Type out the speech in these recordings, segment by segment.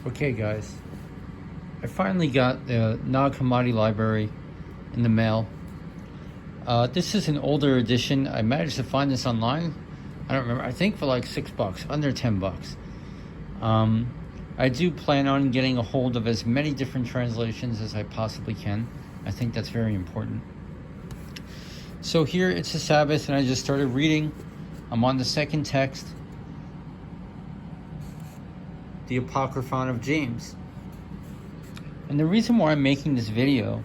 Okay, guys, I finally got the Nag Hammadi library in the mail. This is an older edition. I managed to find this online. I don't remember. I think for like $6, under $10. I do plan on getting a hold of as many different translations as I possibly can. I think that's very important. So here it's a Sabbath, and I just started reading. I'm on the second text, the Apocryphon of James. And the reason why I'm making this video,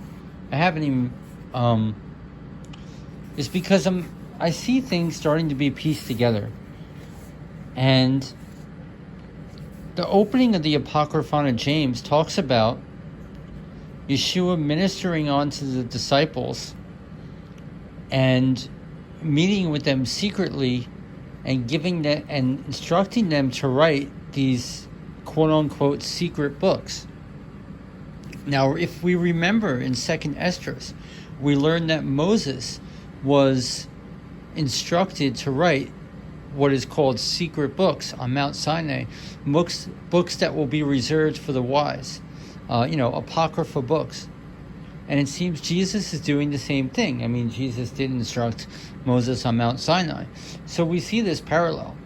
I haven't even, is because I see things starting to be pieced together. And the opening of the Apocryphon of James talks about Yeshua ministering on to the disciples and meeting with them secretly and giving them and instructing them to write these quote-unquote secret books. Now, if we remember in 2nd Esdras, we learned that Moses was instructed to write what is called secret books on Mount Sinai, books that will be reserved for the wise, apocrypha books. And it seems Jesus is doing the same thing. I mean, Jesus did instruct Moses on Mount Sinai. So we see this parallel.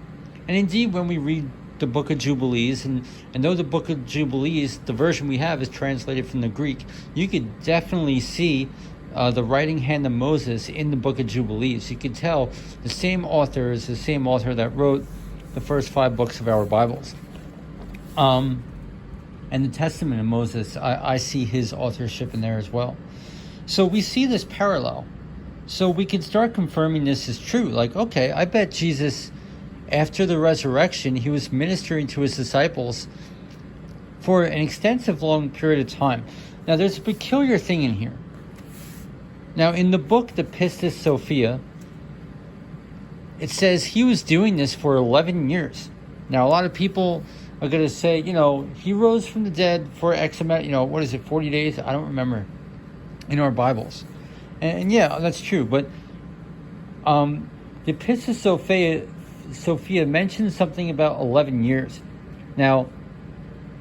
And indeed, when we read the Book of Jubilees, and though the Book of Jubilees, the version we have is translated from the Greek, you could definitely see the writing hand of Moses in the Book of Jubilees. You could tell the same author is the same author that wrote the first 5 books of our Bibles. And the Testament of Moses, I see his authorship in there as well. So we see this parallel. So we can start confirming this is true. Like, okay, I bet Jesus, after the resurrection, he was ministering to his disciples for an extensive long period of time. Now, there's a peculiar thing in here. Now, in the book, the Pistis Sophia, it says he was doing this for 11 years. Now, a lot of people are going to say, he rose from the dead for X amount, 40 days? I don't remember in our Bibles. And yeah, that's true. But the Pistis Sophia mentions something about 11 years. Now,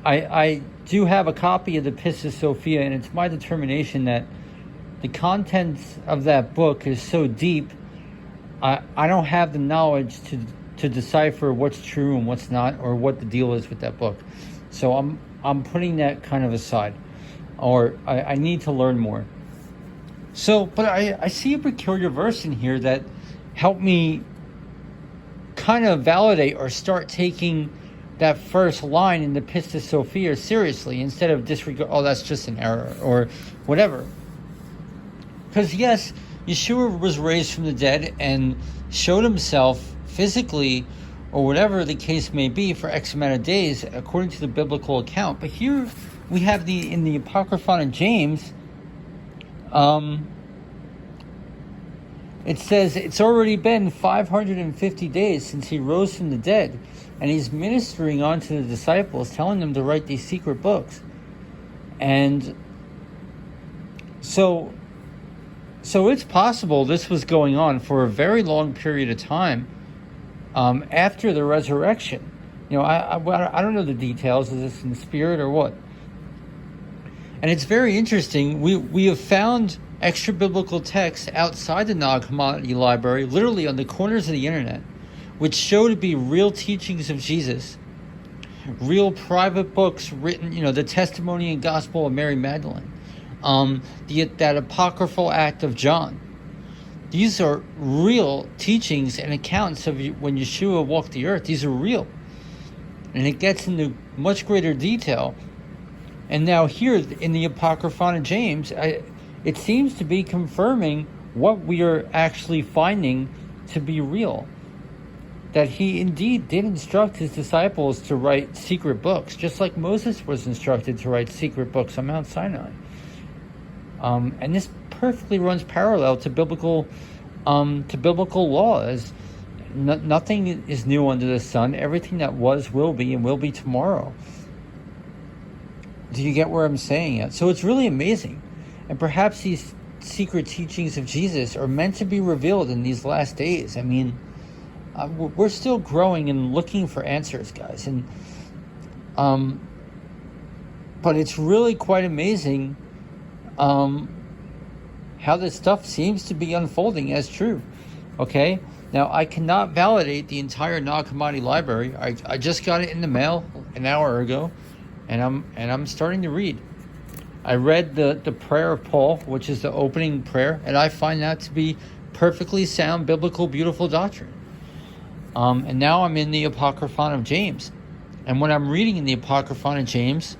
I do have a copy of the Pistis Sophia, and it's my determination that the contents of that book is so deep, I don't have the knowledge to decipher what's true and what's not, or what the deal is with that book. So I'm putting that kind of aside, or I need to learn more. So, but I see a peculiar verse in here that helped me kind of validate or start taking that first line in the Pistis Sophia seriously, instead of disregard, that's just an error, or whatever. Because yes, Yeshua was raised from the dead and showed himself physically, or whatever the case may be, for X amount of days, according to the biblical account. But here we have in the Apocryphon of James, it says it's already been 550 days since he rose from the dead, and he's ministering on to the disciples, telling them to write these secret books. And so it's possible this was going on for a very long period of time after the resurrection. I don't know the details. Is this in spirit or what? And it's very interesting. We have found extra biblical texts outside the Nag Hammadi library, literally on the corners of the internet, which show to be real teachings of Jesus, real private books written, the testimony and gospel of Mary Magdalene, that apocryphal act of John. These are real teachings and accounts of when Yeshua walked the earth. These are real. And it gets into much greater detail. And now here in the Apocryphon of James, it seems to be confirming what we are actually finding to be real. That he indeed did instruct his disciples to write secret books, just like Moses was instructed to write secret books on Mount Sinai. And this perfectly runs parallel to biblical law. As nothing is new under the sun. Everything that was will be, and will be tomorrow. Do you get where I'm saying it? So it's really amazing. And perhaps these secret teachings of Jesus are meant to be revealed in these last days. I mean, we're still growing and looking for answers, guys. And But it's really quite amazing how this stuff seems to be unfolding as true. Okay? Now, I cannot validate the entire Nag Hammadi library. I just got it in the mail an hour ago, and I'm starting to read. I read the prayer of Paul, which is the opening prayer, and I find that to be perfectly sound, biblical, beautiful doctrine. And now I'm in the Apocryphon of James. And when I'm reading in the Apocryphon of James,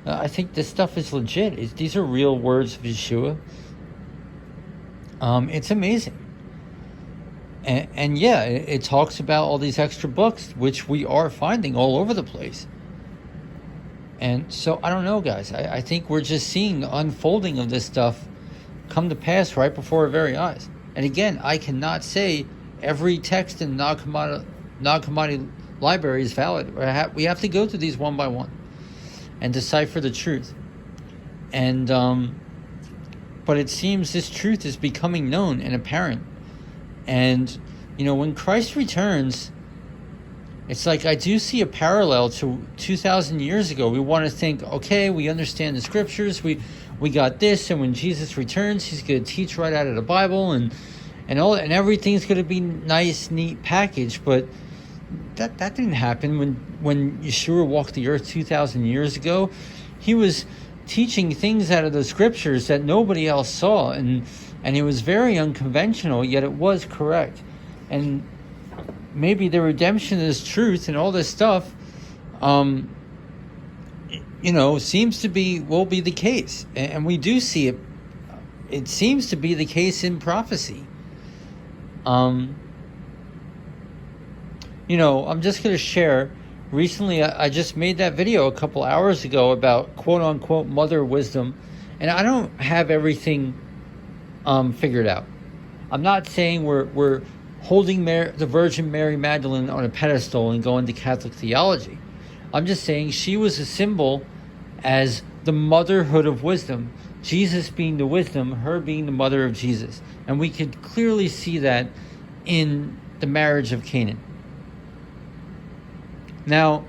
I think this stuff is legit. These are real words of Yeshua. It's amazing. And yeah, it talks about all these extra books, which we are finding all over the place. And so, I don't know, guys. I think we're just seeing the unfolding of this stuff come to pass right before our very eyes. And again, I cannot say every text in Nag Hammadi library is valid. We have to go through these one by one and decipher the truth. And but it seems this truth is becoming known and apparent. And, when Christ returns, it's like I do see a parallel to 2,000 years ago. We want to think, okay, we understand the scriptures, we got this, and when Jesus returns, he's going to teach right out of the Bible, and everything's going to be nice, neat package. But that didn't happen when Yeshua walked the earth 2,000 years ago. He was teaching things out of the scriptures that nobody else saw, and it was very unconventional, yet it was correct. And maybe the redemption is truth and all this stuff, seems to will be the case. And we do see it. It seems to be the case in prophecy. I'm just going to share. Recently, I just made that video a couple hours ago about quote-unquote mother wisdom. And I don't have everything figured out. I'm not saying we're holding the Virgin Mary Magdalene on a pedestal and going to Catholic theology. I'm just saying she was a symbol as the motherhood of wisdom. Jesus being the wisdom, her being the mother of Jesus. And we could clearly see that in the marriage of Canaan. Now,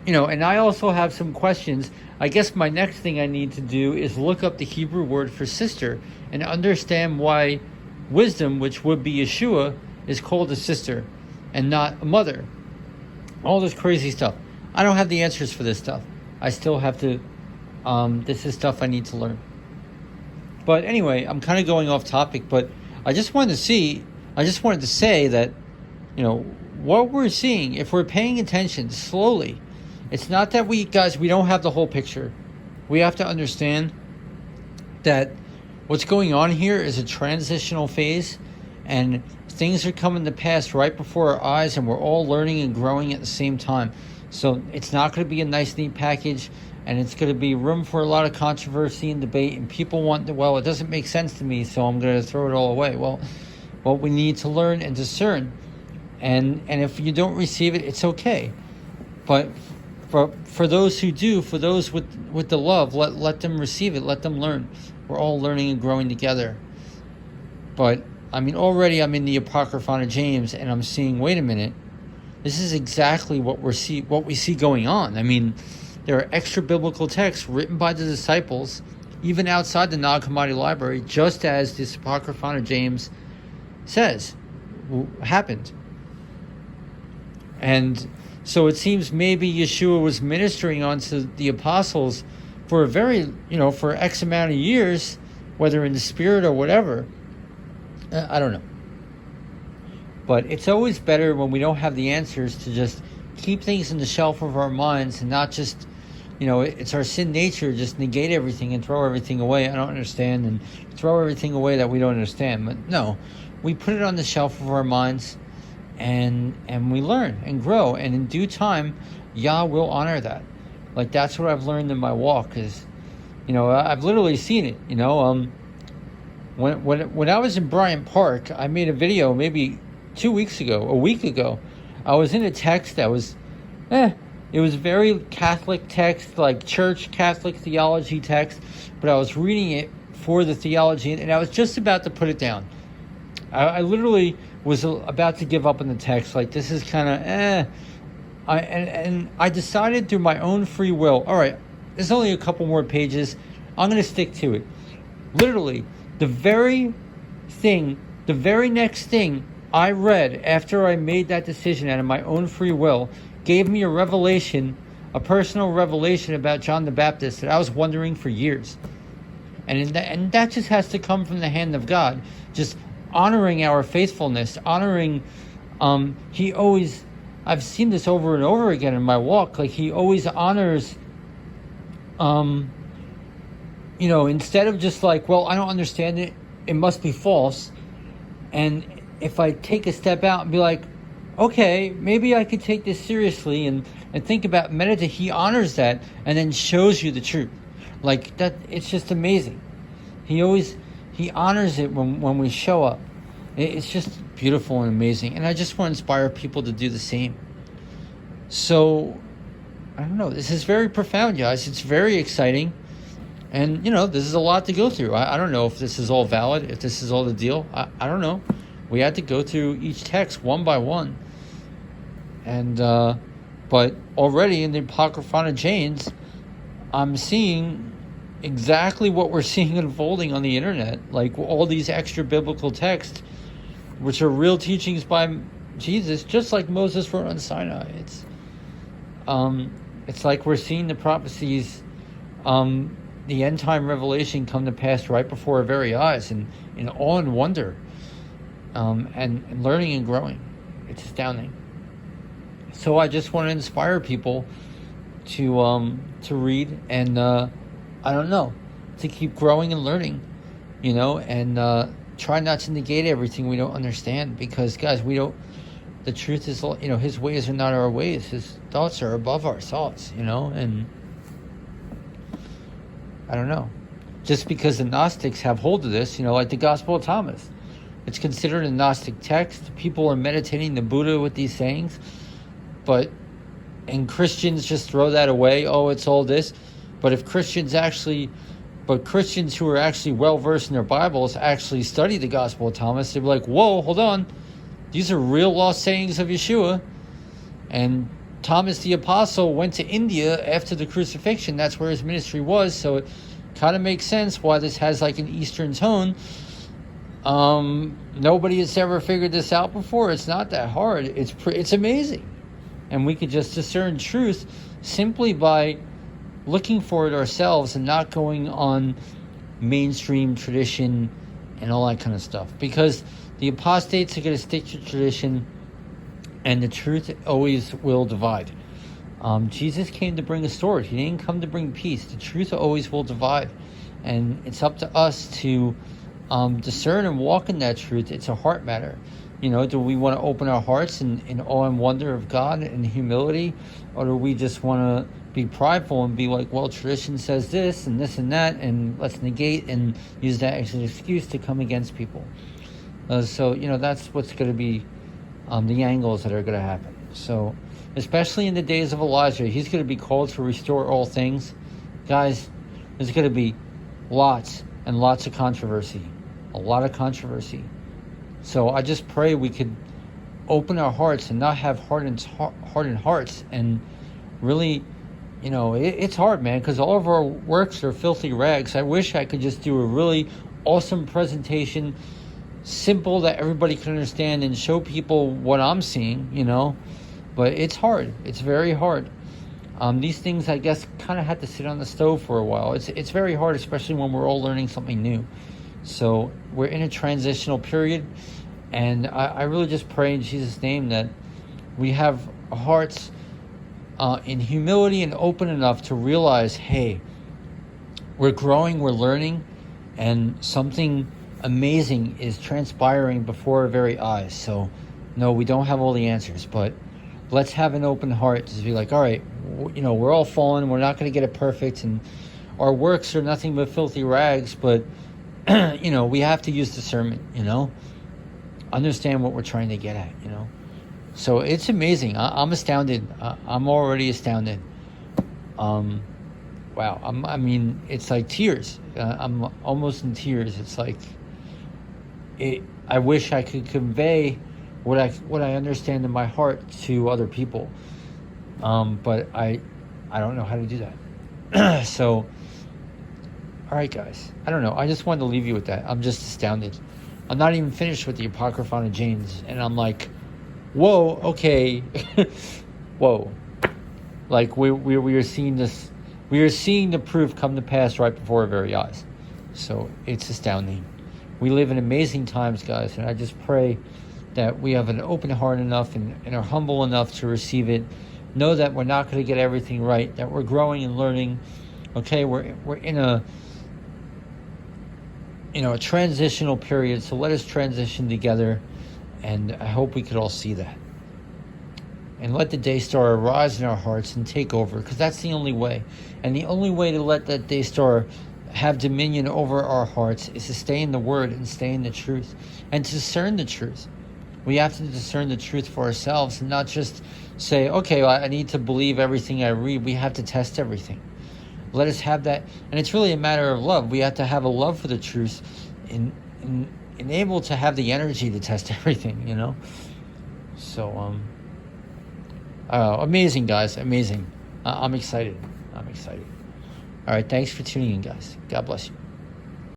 and I also have some questions. I guess my next thing I need to do is look up the Hebrew word for sister and understand why wisdom, which would be Yeshua, is called a sister and not a mother. All this crazy stuff. I don't have the answers for this stuff. I still have to, this is stuff I need to learn. But anyway, I'm kind of going off topic, but I just wanted to say that, what we're seeing, if we're paying attention slowly, it's not that we don't have the whole picture. We have to understand that what's going on here is a transitional phase, and things are coming to pass right before our eyes, and we're all learning and growing at the same time. So it's not going to be a nice, neat package, and it's going to be room for a lot of controversy and debate, and people want it doesn't make sense to me, so I'm going to throw it all away. Well, we need to learn and discern. And if you don't receive it, it's okay. But for those who do, for those with the love, let them receive it, let them learn. We're all learning and growing together. But already I'm in the Apocryphon of James, and I'm seeing, wait a minute, this is exactly what we see going on. There are extra biblical texts written by the disciples, even outside the Nag Hammadi library, just as this Apocryphon of James says happened. And so it seems maybe Yeshua was ministering onto the apostles for a very, for X amount of years, whether in the spirit or whatever. I don't know. But it's always better when we don't have the answers to just keep things in the shelf of our minds and not just, it's our sin nature, just negate everything and throw everything away. I don't understand, and throw everything away that we don't understand. But no, we put it on the shelf of our minds, and we learn and grow, and in due time, Yah will honor that. Like, that's what I've learned in my walk, is, I've literally seen it. When I was in Bryant Park, I made a video maybe a week ago. I was in a text that was, it was very Catholic text, like church Catholic theology text, but I was reading it for the theology, and I was just about to put it down. I literally was about to give up on the text, like, this is kind of and I decided through my own free will, all right, there's only a couple more pages. I'm going to stick to it. Literally, the very next thing I read after I made that decision out of my own free will gave me a revelation, a personal revelation about John the Baptist that I was wondering for years. And that just has to come from the hand of God, just honoring our faithfulness, honoring, he always, I've seen this over and over again in my walk, like he always honors, instead of just like, well, I don't understand it, it must be false. And if I take a step out and be like, okay, maybe I could take this seriously and think about meditate, he honors that and then shows you the truth. Like that, it's just amazing. He honors it when we show up. It's just beautiful and amazing. And I just want to inspire people to do the same. So, I don't know. This is very profound, guys. It's very exciting. And, this is a lot to go through. I don't know if this is all valid, if this is all the deal. I don't know. We had to go through each text one by one. And, but already in the Apocryphon of James, I'm seeing exactly what we're seeing unfolding on the internet. Like all these extra biblical texts, which are real teachings by Jesus, just like Moses wrote on Sinai. It's like we're seeing the prophecies, the end time revelation come to pass right before our very eyes, and in awe and wonder, and learning and growing. It's astounding. So I just want to inspire people to read and to keep growing and learning, and try not to negate everything we don't understand, because guys, the truth is, his ways are not our ways. His thoughts are above our thoughts, and I don't know. Just because the Gnostics have hold of this, like the Gospel of Thomas, it's considered a Gnostic text. People are meditating the Buddha with these sayings, and Christians just throw that away. Oh, it's all this. But Christians who are actually well versed in their Bibles actually study the Gospel of Thomas, they'd be like, whoa, hold on. These are real lost sayings of Yeshua. And Thomas the Apostle went to India after the crucifixion. That's where his ministry was. So it kind of makes sense why this has like an Eastern tone. Nobody has ever figured this out before. It's not that hard. It's amazing. And we could just discern truth simply by looking for it ourselves and not going on mainstream tradition and all that kind of stuff. Because the apostates are going to stick to tradition, and the truth always will divide. Jesus came to bring a sword. He didn't come to bring peace. The truth always will divide. And it's up to us to discern and walk in that truth. It's a heart matter. Do we want to open our hearts in awe and wonder of God and humility? Or do we just want to be prideful and be like, well, tradition says this and that, and let's negate and use that as an excuse to come against people? So that's what's going to be the angles that are going to happen. So, especially in the days of Elijah, he's going to be called to restore all things. Guys, there's going to be lots and lots of controversy. A lot of controversy. So I just pray we could open our hearts and not have hardened hearts, and really, it's hard, man, because all of our works are filthy rags. I wish I could just do a really awesome presentation, simple that everybody can understand, and show people what I'm seeing, but it's hard. It's very hard. These things, I guess, kind of had to sit on the stove for a while. It's very hard, especially when we're all learning something new. So we're in a transitional period, and I really just pray in Jesus' name that we have hearts in humility and open enough to realize, hey, we're growing, we're learning, and something amazing is transpiring before our very eyes. So, no, we don't have all the answers, but let's have an open heart to be like, all right, we're all fallen, we're not going to get it perfect, and our works are nothing but filthy rags, but we have to use discernment, understand what we're trying to get at, So it's amazing. I'm astounded. I'm already astounded. Wow. It's like tears. I'm almost in tears. It's like, I wish I could convey what I understand in my heart to other people. But I don't know how to do that. So, all right, guys. I don't know. I just wanted to leave you with that. I'm just astounded. I'm not even finished with the Apocryphon of James, and I'm like, whoa, okay, whoa. Like we are seeing this, we are seeing the proof come to pass right before our very eyes. So it's astounding. We live in amazing times, guys, and I just pray that we have an open heart enough and are humble enough to receive it. Know that we're not going to get everything right, that we're growing and learning. Okay, we're in a a transitional period, so let us transition together, and I hope we could all see that. And let the day star arise in our hearts and take over, because that's the only way. And the only way to let that day star have dominion over our hearts is to stay in the Word and stay in the truth and to discern the truth. We have to discern the truth for ourselves and not just say, okay, well, I need to believe everything I read. We have to test everything. Let us have that. And it's really a matter of love. We have to have a love for the truth and able to have the energy to test everything, So, amazing, guys. Amazing. I'm excited. All right. Thanks for tuning in, guys. God bless you.